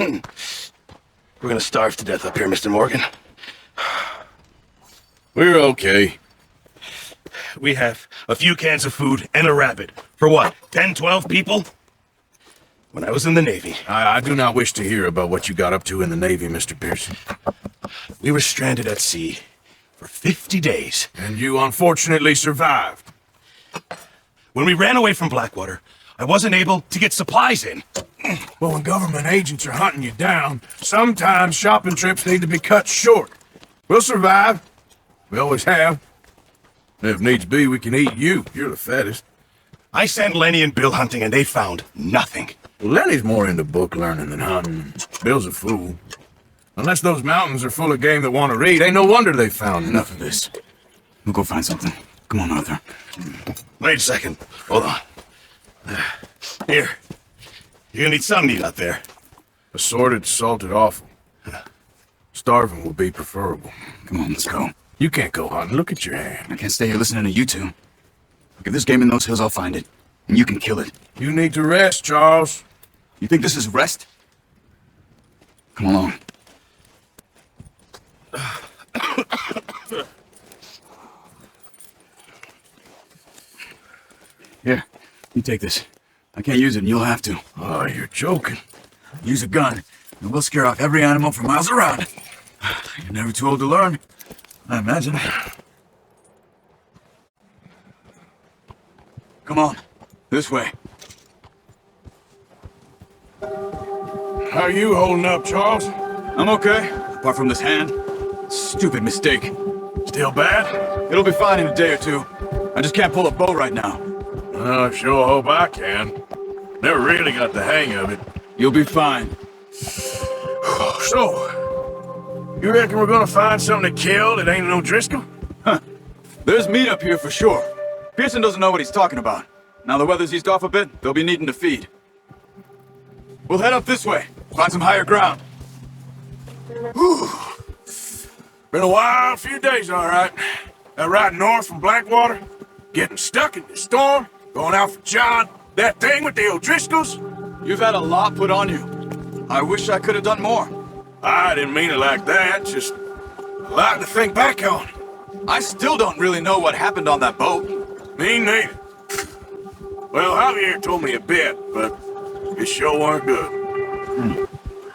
We're gonna starve to death up here, Mr. Morgan. We're okay. We have a few cans of food and a rabbit. For what, 10, 12 people? When I was in the Navy, I do not wish to hear about what you got up to in the Navy, Mr. Pearson. we were stranded at sea for 50 days. And you unfortunately survived. When we ran away from Blackwater, I wasn't able to get supplies in. Well, when government agents are hunting you down, sometimes shopping trips need to be cut short. We'll survive. We always have. If needs be, we can eat you. You're the fattest. I sent Lenny and Bill hunting and they found nothing. Well, Lenny's more into book learning than hunting. Bill's a fool. Unless those mountains are full of game that want to read, ain't no wonder they found Enough of this. We'll go find something. Come on, Arthur. Wait a second. Hold on. Here. You're gonna need something to eat out there. Assorted, salted offal. Starving would be preferable. Come on, let's go. You can't go hunting. Look at your hand. I can't stay here listening to you two. Look, if there's game in those hills, I'll find it. And you can kill it. You need to rest, Charles. You think this is rest? Come along. Here, you take this. I can't use it, and you'll have to. Oh, you're joking. Use a gun, and we'll scare off every animal for miles around. You're never too old to learn, I imagine. Come on, this way. How are you holding up, Charles? I'm okay, apart from this hand. Stupid mistake. Still bad? It'll be fine in a day or two. I just can't pull a bow right now. I sure hope I can. Never really got the hang of it. You'll be fine. So, you reckon we're gonna find something to kill that ain't no Driscoll? There's meat up here for sure. Pearson doesn't know what he's talking about. Now the weather's eased off a bit, they'll be needing to feed. We'll head up this way, find some higher ground. Whew. Been a wild few days, all right. That ride north from Blackwater, getting stuck in the storm, going out for John, that thing with the O'Driscolls. You've had a lot put on you. I wish I could have done more. I didn't mean it like that, just a lot to think back on. I still don't really know what happened on that boat. Me neither. Well, Javier told me a bit, but it sure weren't good.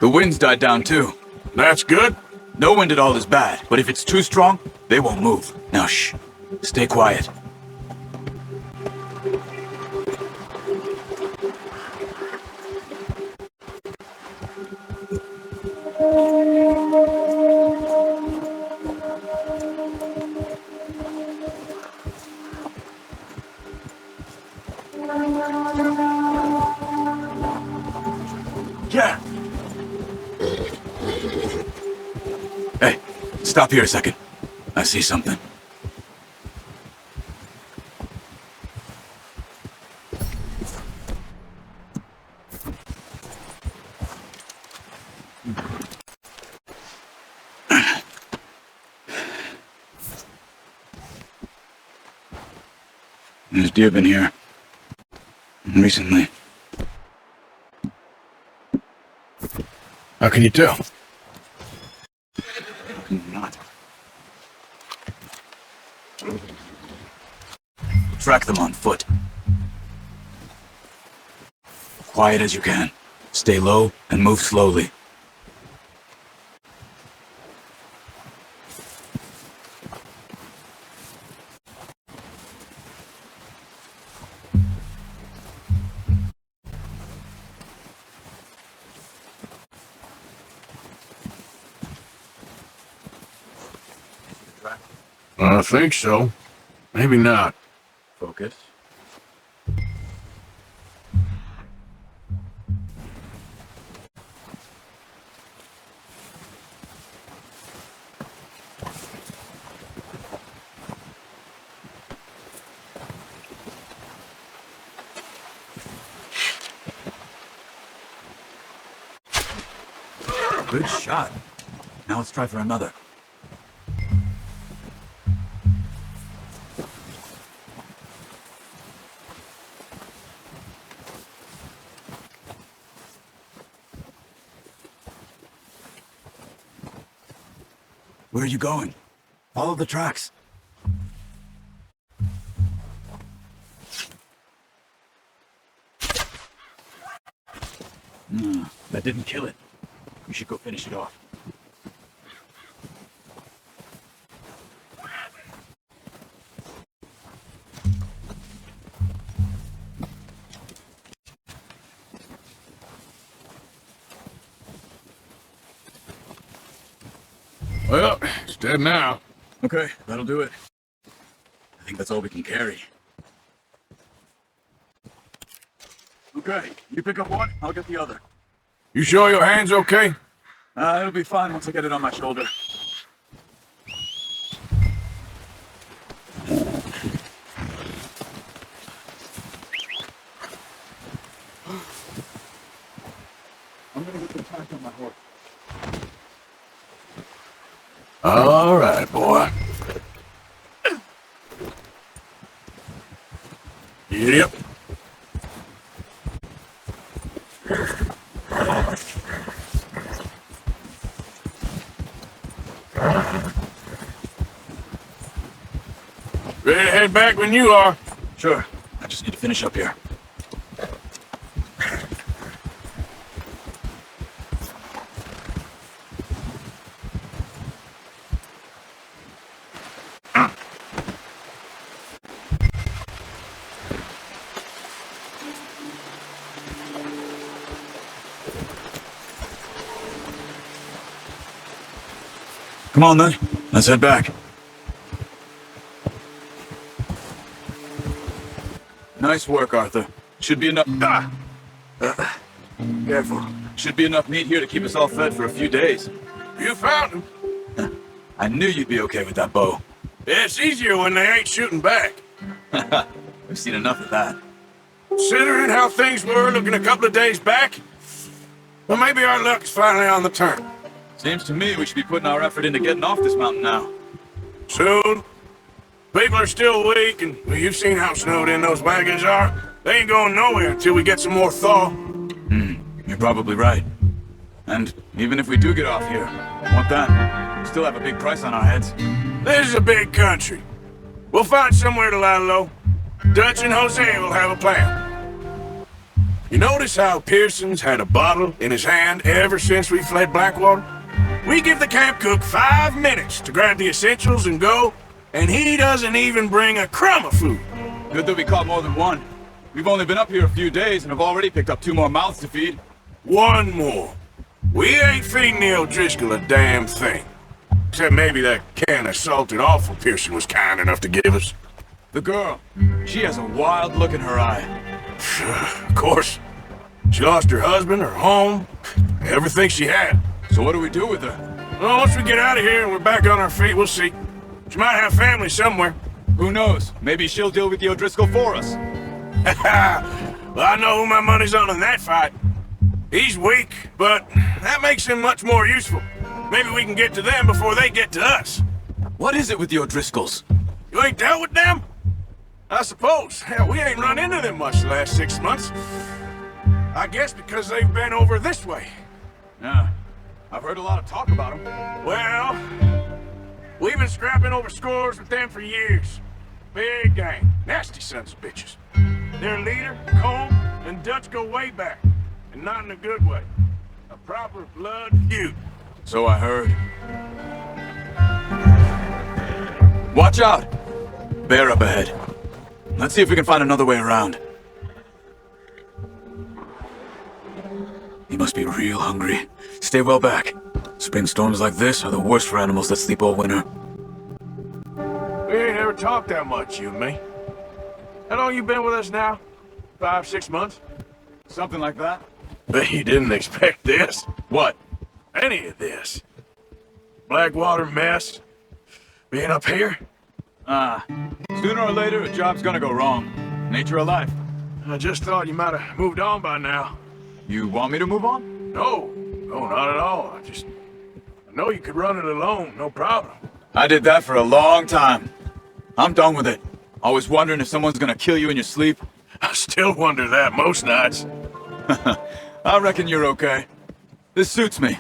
The wind's died down too. That's good. No wind at all is bad, but if it's too strong, they won't move. Now shh, stay quiet. Yeah. Hey, stop here a second. I see something. There's deer been here. Recently. How can you tell? Not. Track them on foot. Quiet as you can. Stay low and move slowly. I think so. Maybe not. Focus. Good shot. Now let's try for another. Where are you going? Follow the tracks. That didn't kill it. We should go finish it off. Well, it's dead now. Okay, that'll do it. I think that's all we can carry. Okay, you pick up one, I'll get the other. You sure your hand's okay? It'll be fine once I get it on my shoulder. I'm gonna get the pack on my horse. All right, boy. Yep. Ready to head back when you are. Sure, I just need to finish up here. Come on then, let's head back. Nice work, Arthur. Should be enough. Careful. Should be enough meat here to keep us all fed for a few days. You found him. I knew you'd be okay with that bow. Yeah, it's easier when they ain't shooting back. We've seen enough of that. Considering how things were looking a couple of days back, well, maybe our luck is finally on the turn. Seems to me we should be putting our effort into getting off this mountain now. Soon. People are still weak, and well, you've seen how snowed in those wagons are. They ain't going nowhere until we get some more thaw. You're probably right. And even if we do get off here, what then? We still have a big price on our heads. This is a big country. We'll find somewhere to lie low. Dutch and Jose will have a plan. You notice how Pearson's had a bottle in his hand ever since we fled Blackwater? We give the camp cook 5 minutes to grab the essentials and go, and he doesn't even bring a crumb of food. Good that we caught more than one. We've only been up here a few days and have already picked up 2 more mouths to feed. One more. We ain't feeding the O'Driscoll a damn thing. Except maybe that can of salted offal Pearson was kind enough to give us. The girl, she has a wild look in her eye. Of course. She lost her husband, her home, everything she had. So what do we do with her? Well, once we get out of here and we're back on our feet, we'll see. She might have family somewhere. Who knows? Maybe she'll deal with the O'Driscoll for us. Well, I know who my money's on in that fight. He's weak, but that makes him much more useful. Maybe we can get to them before they get to us. What is it with the O'Driscolls? You ain't dealt with them? I suppose. Hell, we ain't run into them much the last 6 months. I guess because they've been over this way. Yeah, I've heard a lot of talk about them. Well, we've been scrapping over scores with them for years. Big gang. Nasty sons of bitches. Their leader, Combe, and Dutch go way back. And not in a good way. A proper blood feud. So I heard. Watch out! Bear up ahead. Let's see if we can find another way around. He must be real hungry. Stay well back. Spring storms like this are the worst for animals that sleep all winter. We ain't ever talked that much, you and me. How long you been with us now? 5, 6 months? Something like that? Bet you didn't expect this. What? Any of this. Blackwater mess. Being up here? Sooner or later, a job's gonna go wrong. Nature of life. I just thought you might have moved on by now. You want me to move on? No, not at all. I know you could run it alone, no problem. I did that for a long time. I'm done with it. Always wondering if someone's gonna kill you in your sleep. I still wonder that most nights. I reckon you're okay. This suits me.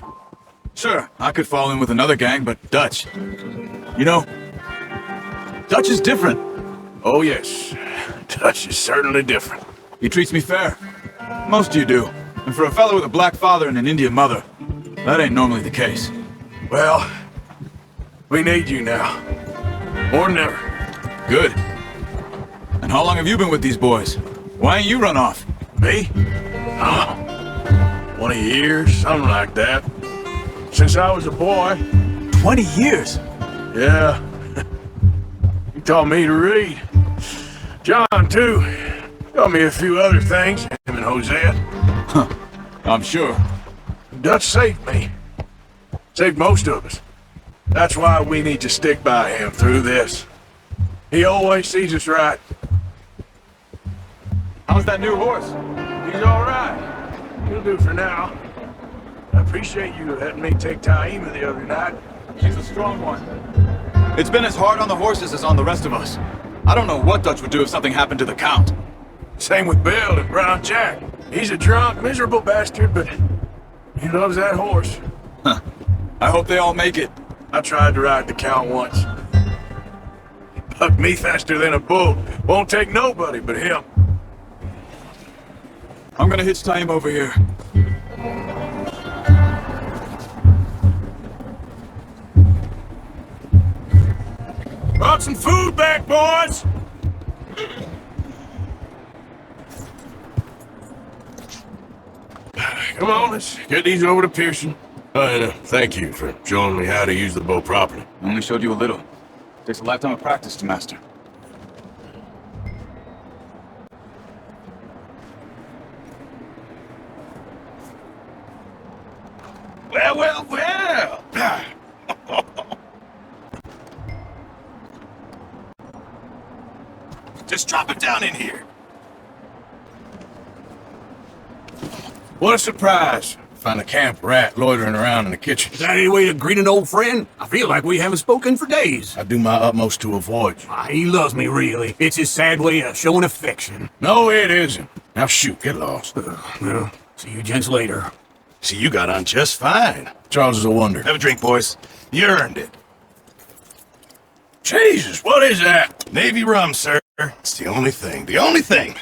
Sure, I could fall in with another gang, but Dutch. You know, Dutch is different. Oh, yes. Dutch is certainly different. He treats me fair. Most of you do. And for a fellow with a black father and an Indian mother, that ain't normally the case. Well, we need you now. More than ever. Good. And how long have you been with these boys? Why ain't you run off? Me? Oh, 20 years, something like that. Since I was a boy. 20 years? Yeah. He taught me to read. John, too. Taught me a few other things, him and Hosea. Huh. I'm sure. Dutch saved me. Saved most of us. That's why we need to stick by him through this. He always sees us right. How's that new horse? He's all right. He'll do for now. I appreciate you letting me take Taima the other night. She's a strong one. It's been as hard on the horses as on the rest of us. I don't know what Dutch would do if something happened to the Count. Same with Bill and Brown Jack. He's a drunk, miserable bastard, but he loves that horse. Huh. I hope they all make it. I tried to ride the Count once. He bucked me faster than a bull. Won't take nobody but him. I'm gonna hitch time over here. Brought some food back, boys! Come on, let's get these over to Pearson. And thank you for showing me how to use the bow properly. I only showed you a little. Takes a lifetime of practice to master. Well, well, well. Just drop it down in here. What a surprise. Find a camp rat loitering around in the kitchen. Is that any way to greet an old friend? I feel like we haven't spoken for days. I do my utmost to avoid you. He loves me, really. It's his sad way of showing affection. No, it isn't. Now shoot, get lost. Well, see you gents later. See, you got on just fine. Charles is a wonder. Have a drink, boys. You earned it. Jesus, what is that? Navy rum, sir. It's the only thing. The only thing.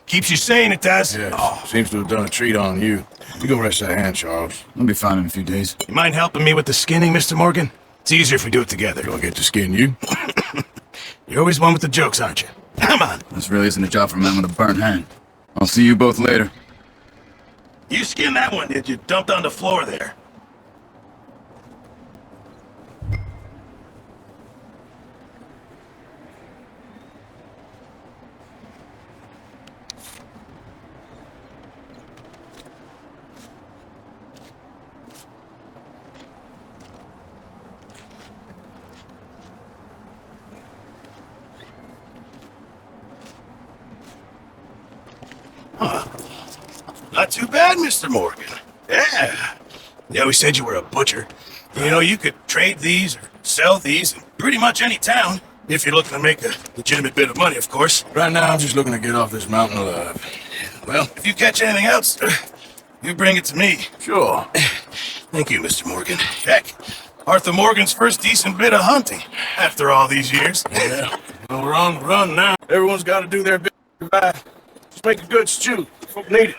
Keeps you sane, it does. Yes, seems to have done a treat on you. You go rest that hand, Charles. I'll be fine in a few days. You mind helping me with the skinning, Mr. Morgan? It's easier if we do it together. Do I get to skin you? You're always one with the jokes, aren't you? Come on. This really isn't a job for a man with a burnt hand. I'll see you both later. You skinned that one, did you? Dumped on the floor there. Not too bad, Mr. Morgan. Yeah. They always said you were a butcher. You know, you could trade these or sell these in pretty much any town. If you're looking to make a legitimate bit of money, of course. Right now, I'm just looking to get off this mountain alive. Well, if you catch anything else, you bring it to me. Sure. Thank you, Mr. Morgan. Heck, Arthur Morgan's first decent bit of hunting after all these years. Yeah. Well, we're on the run now. Everyone's got to do their bit to survive. Just make a good stew. Folk need it.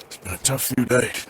It's been a tough few days.